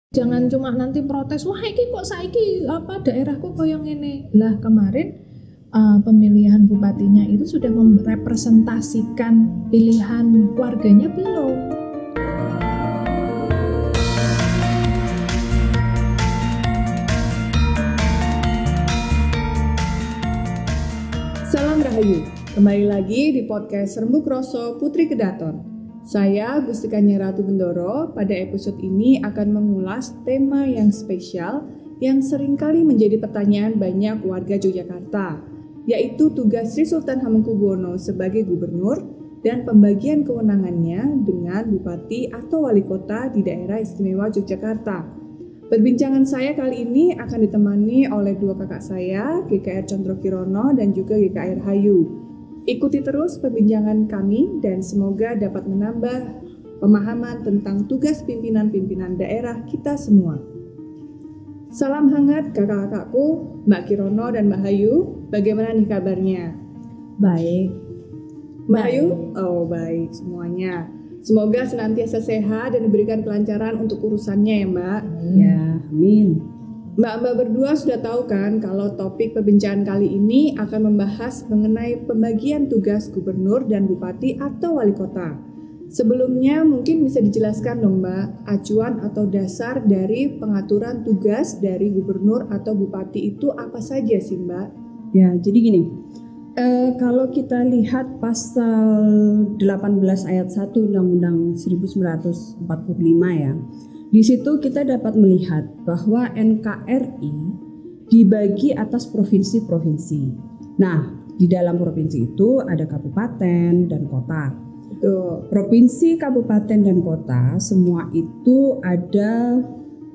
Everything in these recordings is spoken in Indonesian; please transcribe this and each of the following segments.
Jangan cuma nanti protes, wah iki kok saiki daerahku koyo ngene. Lah kemarin pemilihan bupatinya itu sudah merepresentasikan pilihan warganya belum? Salam Rahayu, kembali lagi di podcast Rembuk Roso Putri Kedaton. Saya Gustikanya Ratu Bendoro pada episode ini akan mengulas tema yang spesial yang seringkali menjadi pertanyaan banyak warga Yogyakarta, yaitu tugas Sri Sultan Hamengkubuwono sebagai gubernur dan pembagian kewenangannya dengan bupati atau wali kota di daerah istimewa Yogyakarta. Perbincangan saya kali ini akan ditemani oleh dua kakak saya, GKR Condro Kirono dan juga GKR Hayu. Ikuti terus perbincangan kami dan semoga dapat menambah pemahaman tentang tugas pimpinan-pimpinan daerah kita semua. Salam hangat kakak-kakakku, Mbak Kirono dan Mbak Hayu. Bagaimana nih kabarnya? Baik. Mbak Hayu? Oh baik semuanya. Semoga senantiasa sehat dan diberikan kelancaran untuk urusannya ya Mbak. Ya, amin. Mbak-mbak berdua sudah tahu kan kalau topik perbincangan kali ini akan membahas mengenai pembagian tugas gubernur dan bupati atau wali kota. Sebelumnya mungkin bisa dijelaskan dong Mbak, acuan atau dasar dari pengaturan tugas dari gubernur atau bupati itu apa saja sih Mbak? Ya, jadi gini, kalau kita lihat pasal 18 ayat 1 Undang-Undang 1945 ya, di situ kita dapat melihat bahwa NKRI dibagi atas provinsi-provinsi. Nah, di dalam provinsi itu ada kabupaten dan kota. Betul. Provinsi, kabupaten, dan kota semua itu ada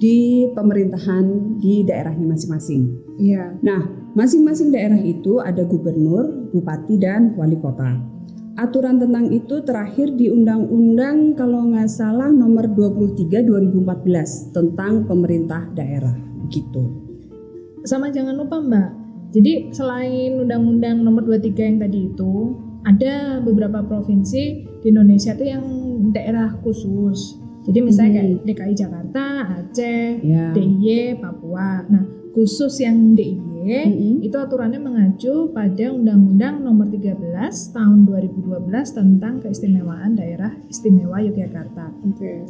di pemerintahan di daerahnya masing-masing. Iya. Nah, masing-masing daerah itu ada gubernur, bupati, dan wali kota. Aturan tentang itu terakhir di Undang-Undang kalau nggak salah nomor 23 2014 tentang pemerintah daerah gitu. Sama jangan lupa Mbak, jadi selain Undang-Undang nomor 23 yang tadi itu, ada beberapa provinsi di Indonesia itu yang daerah khusus. Jadi misalnya kayak DKI Jakarta, Aceh, DIY, Papua. Nah, khusus yang DIY itu aturannya mengacu pada Undang-Undang nomor 13 tahun 2012 tentang keistimewaan daerah istimewa Yogyakarta. Oke.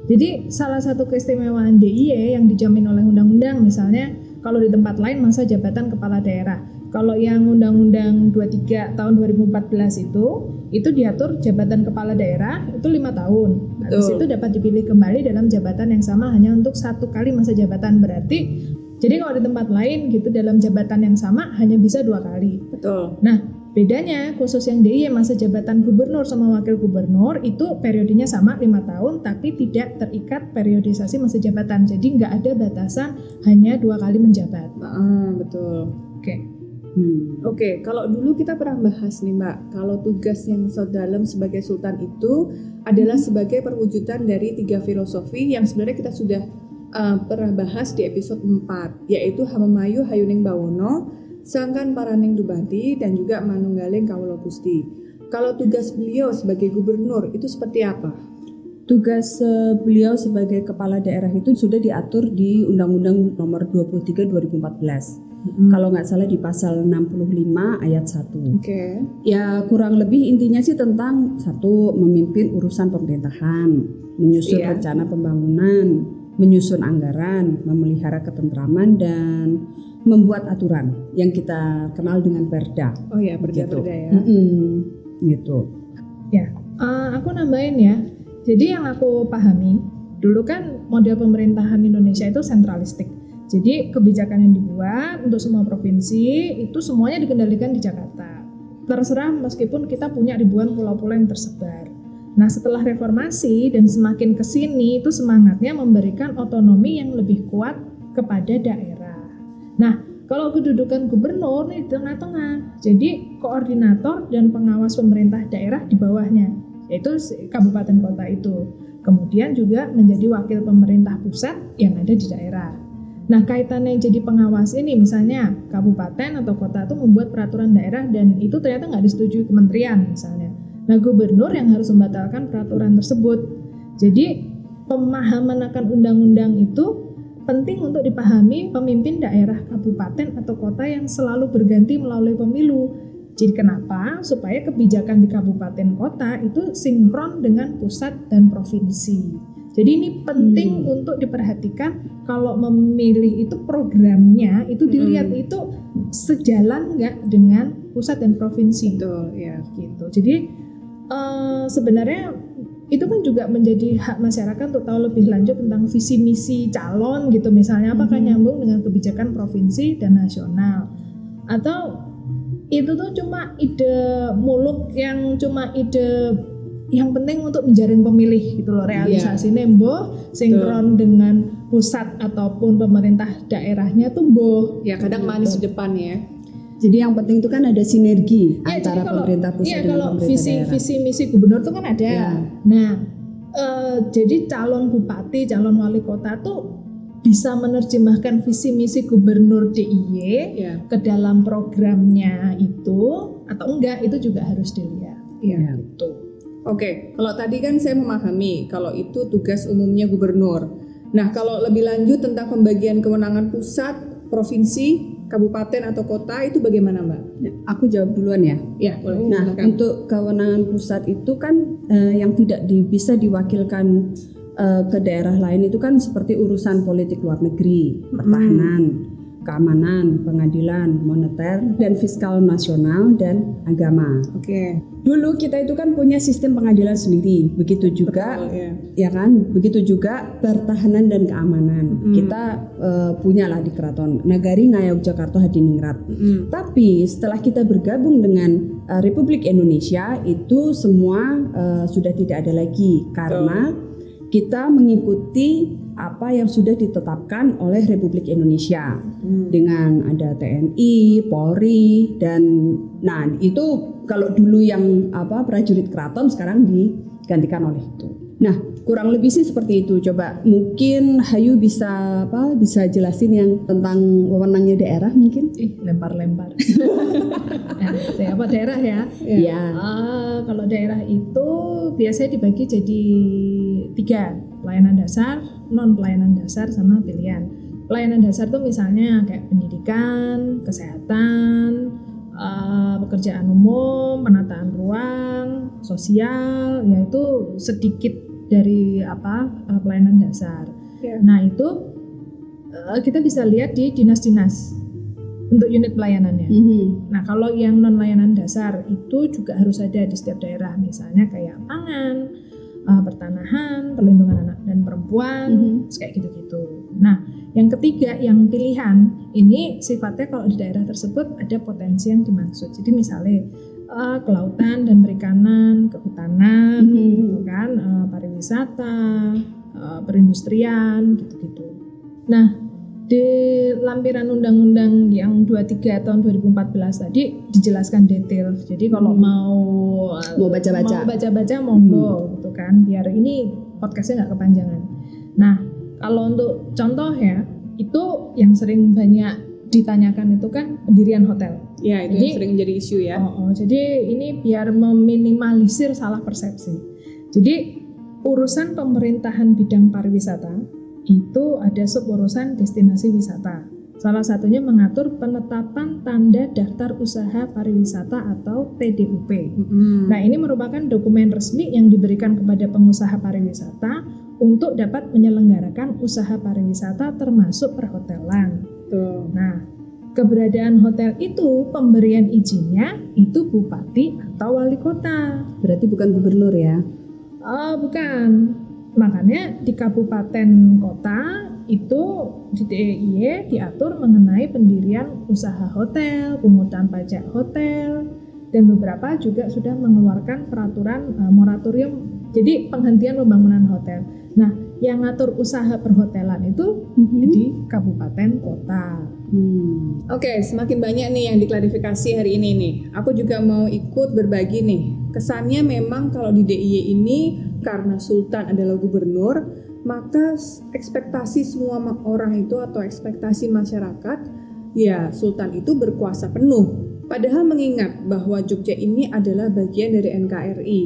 Jadi salah satu keistimewaan DIY yang dijamin oleh undang-undang, misalnya kalau di tempat lain masa jabatan kepala daerah. Kalau yang Undang-Undang 23 tahun 2014 itu diatur jabatan kepala daerah itu 5 tahun. Habis itu dapat dipilih kembali dalam jabatan yang sama hanya untuk 1 kali masa jabatan. Berarti jadi kalau di tempat lain gitu dalam jabatan yang sama hanya bisa 2 kali. Betul. Nah, bedanya khusus yang DIY masa jabatan gubernur sama wakil gubernur itu periodenya sama 5 tahun tapi tidak terikat periodisasi masa jabatan. Jadi nggak ada batasan hanya 2 kali menjabat. Betul. Oke. Oke, kalau dulu kita pernah bahas nih Mbak, kalau tugas yang Dalam sebagai sultan itu adalah sebagai perwujudan dari 3 filosofi yang sebenarnya kita sudah pernah bahas di episode 4, yaitu Hamemayu Hayuning Bawono, Sangkan Paraning Dubati, dan juga Manunggaling Kawula Gusti. Kalau tugas beliau sebagai gubernur itu seperti apa? Tugas beliau sebagai kepala daerah itu sudah diatur di Undang-Undang nomor 23 2014. Kalau nggak salah di pasal 65 ayat 1. Oke. Ya kurang lebih intinya sih tentang 1, memimpin urusan pemerintahan, menyusun rencana pembangunan, menyusun anggaran, memelihara ketentraman, dan membuat aturan yang kita kenal dengan Perda. Oh ya, Perda ya. Gitu. Ya, aku nambahin ya. Jadi yang aku pahami, dulu kan model pemerintahan Indonesia itu sentralistik. Jadi kebijakan yang dibuat untuk semua provinsi itu semuanya dikendalikan di Jakarta. Terserah meskipun kita punya ribuan pulau-pulau yang tersebar. Nah setelah reformasi dan semakin kesini itu semangatnya memberikan otonomi yang lebih kuat kepada daerah. Nah kalau kedudukan gubernur nih di tengah-tengah, jadi koordinator dan pengawas pemerintah daerah di bawahnya, yaitu kabupaten kota itu. Kemudian juga menjadi wakil pemerintah pusat yang ada di daerah. Nah kaitannya jadi pengawas ini misalnya kabupaten atau kota itu membuat peraturan daerah dan itu ternyata nggak disetujui kementerian misalnya. Nah gubernur yang harus membatalkan peraturan tersebut. Jadi pemahaman akan undang-undang itu penting untuk dipahami pemimpin daerah, kabupaten atau kota yang selalu berganti melalui pemilu. Jadi kenapa? Supaya kebijakan di kabupaten kota itu sinkron dengan pusat dan provinsi. Jadi ini penting untuk diperhatikan kalau memilih itu programnya itu dilihat itu sejalan nggak dengan pusat dan provinsi. Betul, ya. Gitu. Jadi sebenarnya itu kan juga menjadi hak masyarakat untuk tahu lebih lanjut tentang visi misi calon gitu, misalnya apakah nyambung dengan kebijakan provinsi dan nasional, atau itu tuh cuma ide muluk yang cuma ide yang penting untuk menjaring pemilih gitu loh, realisasi nembo sinkron dengan pusat ataupun pemerintah daerahnya tuh boh Ya kadang manis di depan ya. Jadi yang penting itu kan ada sinergi antara kalau, pemerintah pusat dengan kalau pemerintah daerah. visi misi gubernur itu kan ada. Nah, jadi calon bupati, calon wali kota tuh bisa menerjemahkan visi misi gubernur DIY ke dalam programnya itu atau enggak, itu juga harus dilihat. Gitu. Oke, kalau tadi kan saya memahami kalau itu tugas umumnya gubernur. Nah, kalau lebih lanjut tentang pembagian kewenangan pusat, provinsi, kabupaten atau kota itu bagaimana, Mbak? Aku jawab duluan ya. Ya, boleh. Nah, untuk kewenangan pusat itu kan yang tidak bisa diwakilkan ke daerah lain itu kan seperti urusan politik luar negeri, pertahanan, keamanan, pengadilan, moneter, dan fiskal nasional dan agama. Oke. Dulu kita itu kan punya sistem pengadilan sendiri, begitu juga, ya kan, begitu juga pertahanan dan keamanan. Kita punyalah di Keraton Nagari Ngayogyakarta Hadiningrat. Tapi setelah kita bergabung dengan Republik Indonesia itu semua sudah tidak ada lagi karena kita mengikuti apa yang sudah ditetapkan oleh Republik Indonesia dengan ada TNI, Polri, dan nah itu kalau dulu yang prajurit keraton sekarang digantikan oleh itu. Nah kurang lebih sih seperti itu. Coba mungkin Hayu bisa jelasin yang tentang wewenangnya daerah mungkin? Lempar-lempar. Apa daerah ya? Iya. Kalau daerah itu biasanya dibagi jadi 3, pelayanan dasar, non pelayanan dasar, sama pilihan. Pelayanan dasar tuh misalnya kayak pendidikan, kesehatan, pekerjaan umum, penataan ruang, sosial, yaitu sedikit dari pelayanan dasar. Nah itu kita bisa lihat di dinas-dinas untuk unit pelayanannya. Nah kalau yang non layanan dasar itu juga harus ada di setiap daerah, misalnya kayak pangan, pertanahan, perlindungan anak dan perempuan, kayak gitu-gitu. Nah, yang ketiga, yang pilihan, ini sifatnya kalau di daerah tersebut ada potensi yang dimaksud. Jadi misalnya kelautan dan perikanan, kehutanan, gitu kan, pariwisata, perindustrian, gitu-gitu. Nah, di lampiran undang-undang yang 23 tahun 2014 tadi dijelaskan detail. Jadi kalau mau baca-baca monggo gitu kan, biar ini podcastnya nggak kepanjangan. Nah kalau untuk contoh ya, itu yang sering banyak ditanyakan itu kan pendirian hotel. Ya itu jadi, yang sering jadi isu ya. Jadi ini biar meminimalisir salah persepsi. Jadi urusan pemerintahan bidang pariwisata itu ada suburusan destinasi wisata. Salah satunya mengatur penetapan tanda daftar usaha pariwisata atau TDUP. Nah ini merupakan dokumen resmi yang diberikan kepada pengusaha pariwisata untuk dapat menyelenggarakan usaha pariwisata termasuk perhotelan. Nah keberadaan hotel itu pemberian izinnya itu bupati atau wali kota. Berarti bukan gubernur ya? Bukan. Makanya di kabupaten kota itu di DIY diatur mengenai pendirian usaha hotel, pungutan pajak hotel, dan beberapa juga sudah mengeluarkan peraturan moratorium, jadi penghentian pembangunan hotel. Nah, yang ngatur usaha perhotelan itu di kabupaten kota. Oke, semakin banyak nih yang diklarifikasi hari ini nih. Aku juga mau ikut berbagi nih. Kesannya memang kalau di DIY ini karena Sultan adalah gubernur, maka ekspektasi semua orang itu atau ekspektasi masyarakat, ya Sultan itu berkuasa penuh. Padahal mengingat bahwa Jogja ini adalah bagian dari NKRI.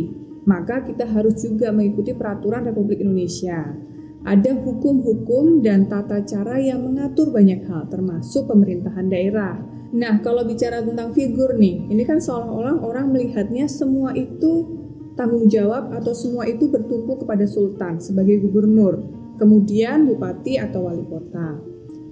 maka kita harus juga mengikuti peraturan Republik Indonesia. Ada hukum-hukum dan tata cara yang mengatur banyak hal, termasuk pemerintahan daerah. Nah, kalau bicara tentang figur nih, ini kan seolah-olah orang melihatnya semua itu tanggung jawab atau semua itu bertumpu kepada sultan sebagai gubernur, kemudian bupati atau wali kota.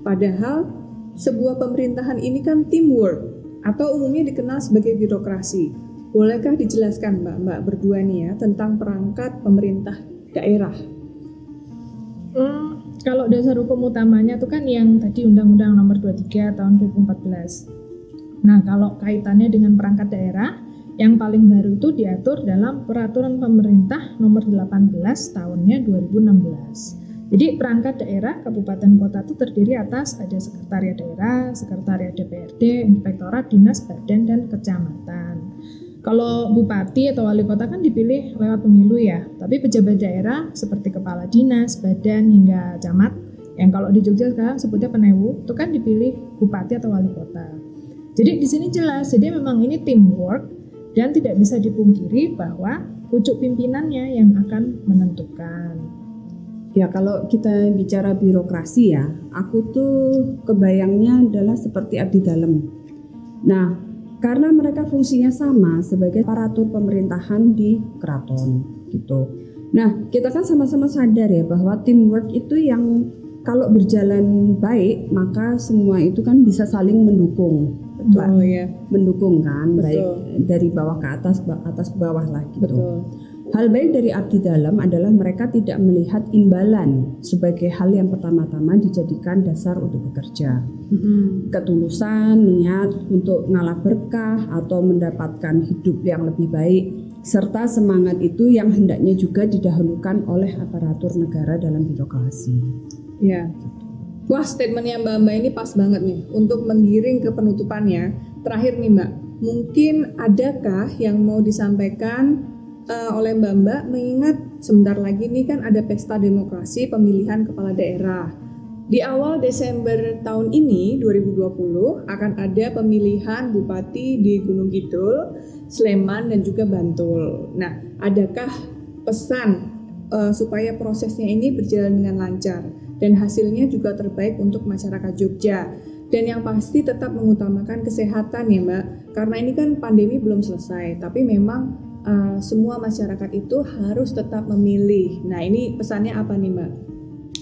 Padahal sebuah pemerintahan ini kan teamwork atau umumnya dikenal sebagai birokrasi. Bolehkah dijelaskan Mbak berdua nih ya tentang perangkat pemerintah daerah? Kalau dasar hukum utamanya itu kan yang tadi Undang-Undang Nomor 23 Tahun 2014. Nah, kalau kaitannya dengan perangkat daerah, yang paling baru itu diatur dalam Peraturan Pemerintah Nomor 18 tahunnya 2016. Jadi perangkat daerah kabupaten kota itu terdiri atas ada sekretariat daerah, sekretariat DPRD, inspektorat, dinas, badan, dan kecamatan. Kalau bupati atau wali kota kan dipilih lewat pemilu ya, tapi pejabat daerah seperti kepala dinas, badan, hingga camat, yang kalau di Jogja sekarang sebutnya penewu, itu kan dipilih bupati atau wali kota. Jadi di sini jelas, jadi memang ini teamwork dan tidak bisa dipungkiri bahwa pucuk pimpinannya yang akan menentukan. Ya, kalau kita bicara birokrasi ya, aku tuh kebayangnya adalah seperti abdi dalam. Nah, karena mereka fungsinya sama sebagai aparatur pemerintahan di keraton gitu. Nah, kita kan sama-sama sadar ya bahwa teamwork itu yang kalau berjalan baik maka semua itu kan bisa saling mendukung. Betul ya. Mendukung kan, Betul. baik dari bawah ke atas ke bawah lah gitu. Betul. Hal baik dari abdi dalam adalah mereka tidak melihat imbalan sebagai hal yang pertama-tama dijadikan dasar untuk bekerja. Ketulusan, niat untuk ngalah berkah atau mendapatkan hidup yang lebih baik, serta semangat itu yang hendaknya juga didahulukan oleh aparatur negara dalam birokrasi. Ya. Wah, statementnya Mbak ini pas banget nih untuk menggiring ke penutupannya. Terakhir nih Mbak, mungkin adakah yang mau disampaikan oleh Mbak mengingat sebentar lagi nih kan ada pesta demokrasi pemilihan kepala daerah. Di awal Desember tahun ini 2020 akan ada pemilihan bupati di Gunung Kidul, Sleman dan juga Bantul. Nah, adakah pesan supaya prosesnya ini berjalan dengan lancar dan hasilnya juga terbaik untuk masyarakat Jogja? Dan yang pasti tetap mengutamakan kesehatan ya Mbak, karena ini kan pandemi belum selesai, tapi memang semua masyarakat itu harus tetap memilih. Nah, ini pesannya apa nih Mbak?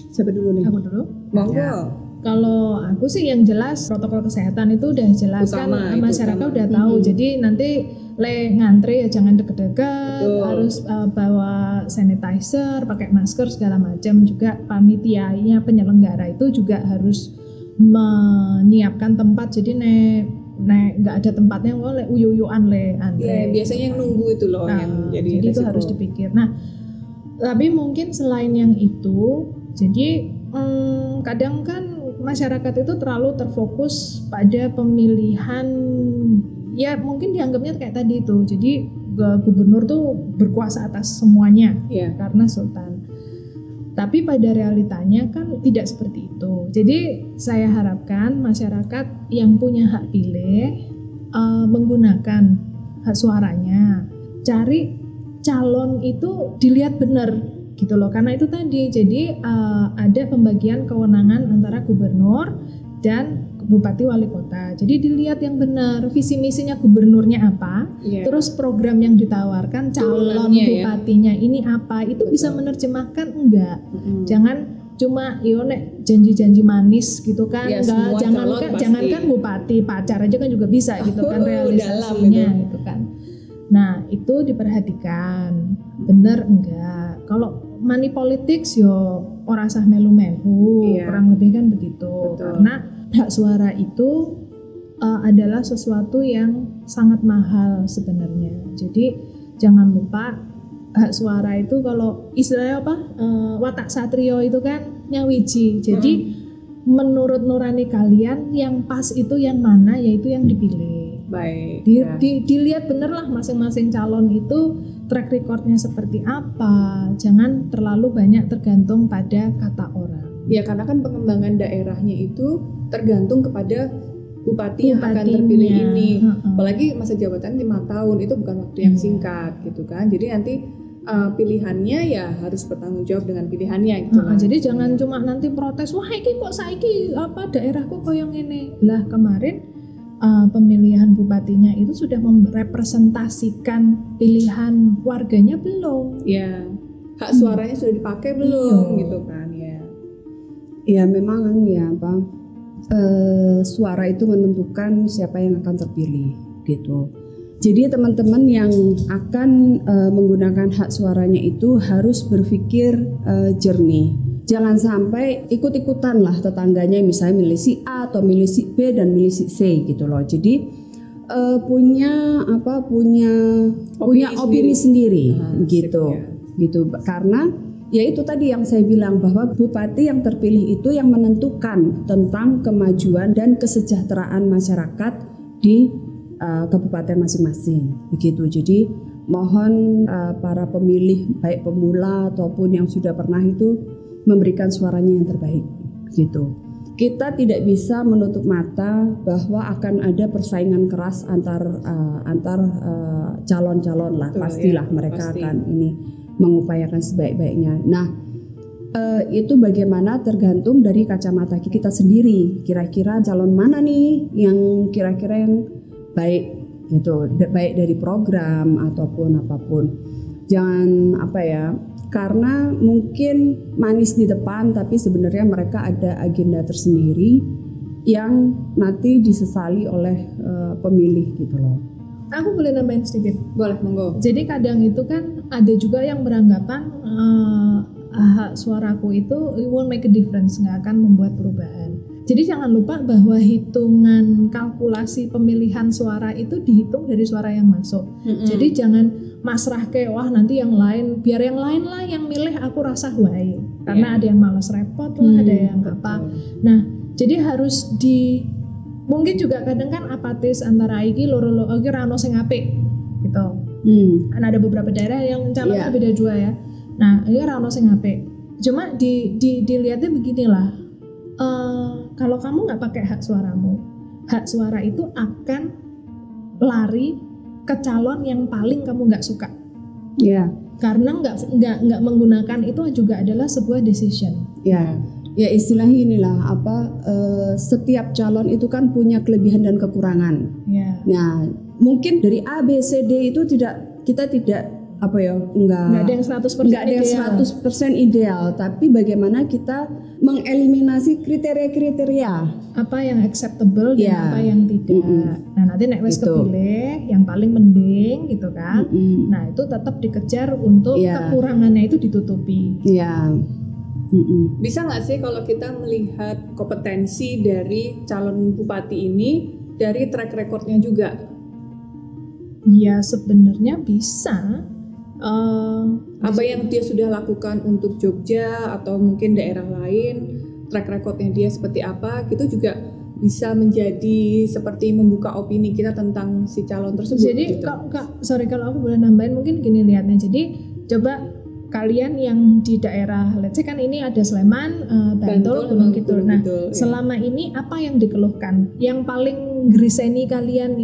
Siapa dulu nih? Aku dulu. Monggo. Ya. Kalau aku sih yang jelas protokol kesehatan itu udah jelas kan masyarakat udah tahu. Jadi nanti ngantri ya jangan deket-deket, harus bawa sanitizer, pakai masker segala macam. Juga panitianya penyelenggara itu juga harus menyiapkan tempat. Jadi nggak ada tempatnya uyuan antre. Ya, biasanya yang nunggu itu loh yang jadi itu harus dipikir. Nah, tapi mungkin selain yang itu, jadi kadang kan masyarakat itu terlalu terfokus pada pemilihan, ya mungkin dianggapnya kayak tadi itu. Jadi gubernur tuh berkuasa atas semuanya karena sultan. Tapi pada realitanya kan tidak seperti itu. Jadi saya harapkan masyarakat yang punya hak pilih menggunakan hak suaranya. Cari calon itu dilihat benar gitu loh. Karena itu tadi, jadi ada pembagian kewenangan antara gubernur dan bupati wali kota. Jadi dilihat yang benar, visi misinya gubernurnya apa, terus program yang ditawarkan calon bupatinya ini apa, itu bisa menerjemahkan enggak. Jangan cuma nek janji-janji manis gitu kan, enggak, jangankan bupati, pacar aja kan juga bisa gitu kan realisasinya gitu kan. Nah, itu diperhatikan. Bener enggak? Kalau money politics yo ora sah melu-melu, kurang lebih kan begitu. Betul. Karena hak suara itu adalah sesuatu yang sangat mahal sebenarnya. Jadi jangan lupa hak suara itu kalau istilahnya apa? Watak satrio itu kan nyawiji. Jadi menurut nurani kalian yang pas itu yang mana, yaitu yang dipilih. Baik. Dilihat bener lah masing-masing calon itu track recordnya seperti apa. Jangan terlalu banyak tergantung pada kata orang. Ya, karena kan pengembangan daerahnya itu tergantung kepada bupati yang akan terpilih ini. Apalagi masa jabatan 5 tahun itu bukan waktu yang singkat gitu kan. Jadi nanti pilihannya ya harus bertanggung jawab dengan pilihannya gitu kan. Jadi jangan cuma nanti protes, wah iki kok saiki daerahku koyo ngene. Lah kemarin pemilihan bupatinya itu sudah merepresentasikan pilihan warganya belum? Ya, hak suaranya sudah dipakai belum gitu kan ya. Ya memang suara itu menentukan siapa yang akan terpilih gitu. Jadi teman-teman yang akan menggunakan hak suaranya itu harus berpikir jernih. Jangan sampai ikut-ikutan lah tetangganya misalnya milih si A atau milih si B dan milih si C gitu loh. Jadi punya opini sendiri gitu. Gitu. Karena ya itu tadi yang saya bilang bahwa bupati yang terpilih itu yang menentukan tentang kemajuan dan kesejahteraan masyarakat di kabupaten masing-masing begitu. Jadi mohon para pemilih baik pemula ataupun yang sudah pernah itu memberikan suaranya yang terbaik gitu. Kita tidak bisa menutup mata bahwa akan ada persaingan keras antar calon-calon lah. Pastilah mereka akan ini mengupayakan sebaik-baiknya. Nah, itu bagaimana tergantung dari kacamata kita sendiri. Kira-kira calon mana nih yang kira-kira yang baik gitu, baik dari program ataupun apapun. Jangan karena mungkin manis di depan tapi sebenarnya mereka ada agenda tersendiri yang nanti disesali oleh pemilih gitu loh. Aku boleh nambahin sedikit? Boleh, monggo. Jadi kadang itu kan ada juga yang beranggapan hak suaraku itu it won't make a difference, nggak akan membuat perubahan. Jadi jangan lupa bahwa hitungan kalkulasi pemilihan suara itu dihitung dari suara yang masuk. Jadi jangan masrah kayak wah nanti yang lain, biar yang lain lah yang milih aku rasa wae. Karena ada yang malas repot lah, ada yang apa. Nah, jadi harus mungkin juga kadang kan apatis antara iki loro rano sing apik gitu. Kan ada beberapa daerah yang calonnya beda dua ya. Nah, ini rano sing apik. Cuma dilihatnya beginilah. Kalau kamu nggak pakai hak suaramu, hak suara itu akan lari ke calon yang paling kamu nggak suka. Karena nggak menggunakan itu juga adalah sebuah decision. Ya istilahnya inilah setiap calon itu kan punya kelebihan dan kekurangan. Nah mungkin dari A B C D itu kita tidak nggak ada yang 100% ideal, tapi bagaimana kita mengeliminasi kriteria-kriteria apa yang acceptable dan apa yang tidak. Nah nanti nek wis kepilih yang paling mending gitu kan. Nah itu tetap dikejar untuk kekurangannya itu ditutupi. Bisa nggak sih kalau kita melihat kompetensi dari calon bupati ini dari track recordnya juga? Ya sebenarnya bisa. Apa yang dia sudah lakukan untuk Jogja atau mungkin daerah lain, track recordnya dia seperti apa, gitu juga bisa menjadi seperti membuka opini kita tentang si calon tersebut. Jadi gitu. kalau aku boleh nambahin mungkin gini lihatnya. Jadi coba kalian yang di daerah, let's say kan ini ada Sleman, Bantul, Gunung Kidul. Nah, selama ini apa yang dikeluhkan? Yang paling griseni kalian,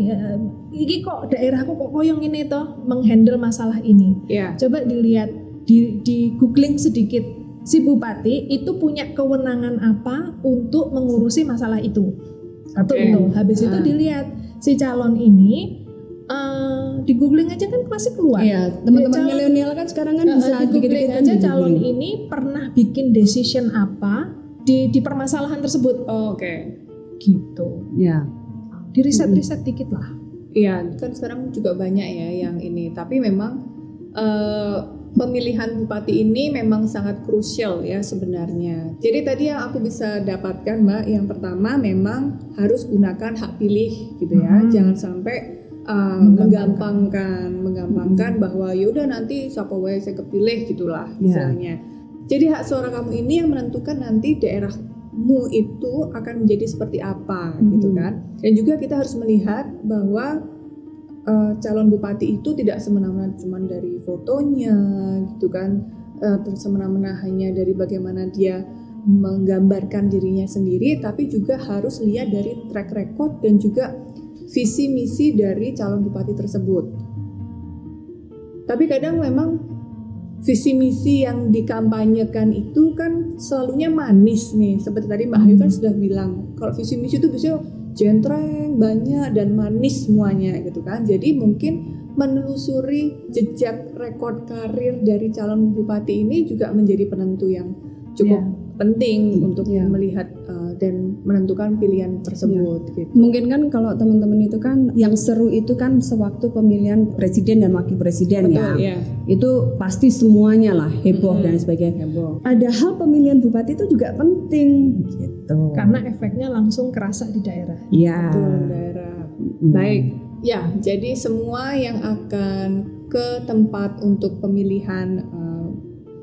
ini kok daerahku kok koyong ini toh menghandle masalah ini. Coba dilihat, di googling sedikit, si bupati itu punya kewenangan apa untuk mengurusi masalah itu. Satu itu, habis itu dilihat si calon ini. Di googling aja kan pasti keluar. Teman-teman milenial kan sekarang kan bisa di googling aja calon ini pernah bikin decision apa di permasalahan tersebut. Gitu. Di riset dikit lah. Kan sekarang juga banyak ya yang ini. Tapi memang pemilihan bupati ini memang sangat krusial ya sebenarnya. Jadi tadi yang aku bisa dapatkan Mbak, yang pertama memang harus gunakan hak pilih gitu ya. Jangan sampai menggampangkan bahwa yaudah nanti siapa wae saya kepilih gitulah misalnya. Jadi hak suara kamu ini yang menentukan nanti daerahmu itu akan menjadi seperti apa gitu kan. Dan juga kita harus melihat bahwa calon bupati itu tidak semena-mena cuma dari fotonya gitu kan, semena-mena hanya dari bagaimana dia menggambarkan dirinya sendiri, tapi juga harus lihat dari track record dan juga visi misi dari calon bupati tersebut. Tapi kadang memang visi misi yang dikampanyekan itu kan selalunya manis nih. Seperti tadi Mbak Ayu kan sudah bilang, kalau visi misi itu biasanya jentreng, banyak dan manis semuanya gitu kan. Jadi mungkin menelusuri jejak rekod karir dari calon bupati ini juga menjadi penentu yang cukup penting untuk melihat dan menentukan pilihan tersebut gitu. Mungkin kan kalau teman-teman itu kan yang seru itu kan sewaktu pemilihan presiden dan wakil presiden. Betul, ya. Itu pasti semuanya lah heboh dan sebagainya. Ada hal pemilihan bupati itu juga penting gitu. Karena efeknya langsung kerasa di daerah. Iya. Betul, daerah. Baik. Ya, jadi semua yang akan ke tempat untuk pemilihan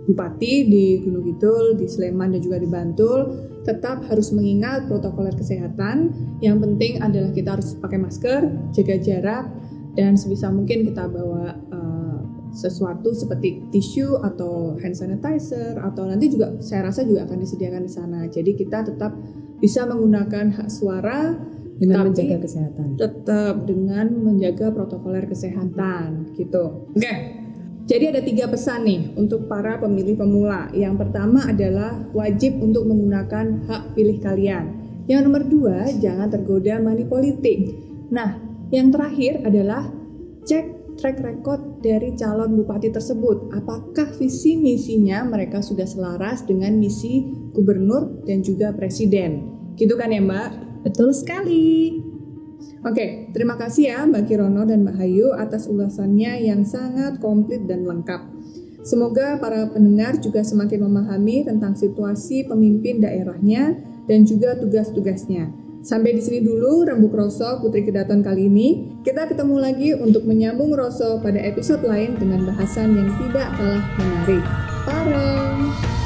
bupati di Gunung Kidul, di Sleman dan juga di Bantul tetap harus mengingat protokol kesehatan. Yang penting adalah kita harus pakai masker, jaga jarak, dan sebisa mungkin kita bawa sesuatu seperti tisu atau hand sanitizer, atau nanti juga saya rasa juga akan disediakan di sana. Jadi kita tetap bisa menggunakan hak suara dengan menjaga kesehatan. Tetap dengan menjaga protokoler kesehatan gitu. Oke. Jadi ada 3 pesan nih untuk para pemilih pemula. Yang pertama adalah wajib untuk menggunakan hak pilih kalian. Yang nomor 2, jangan tergoda money politik. Nah, yang terakhir adalah cek track record dari calon bupati tersebut. Apakah visi misinya mereka sudah selaras dengan misi gubernur dan juga presiden. Gitu kan ya Mbak? Betul sekali. Oke, terima kasih ya Mbak Kirono dan Mbak Hayu atas ulasannya yang sangat komplit dan lengkap. Semoga para pendengar juga semakin memahami tentang situasi pemimpin daerahnya dan juga tugas-tugasnya. Sampai di sini dulu Rembuk Roso Putri Kedaton kali ini. Kita ketemu lagi untuk menyambung Roso pada episode lain dengan bahasan yang tidak kalah menarik. Pareng!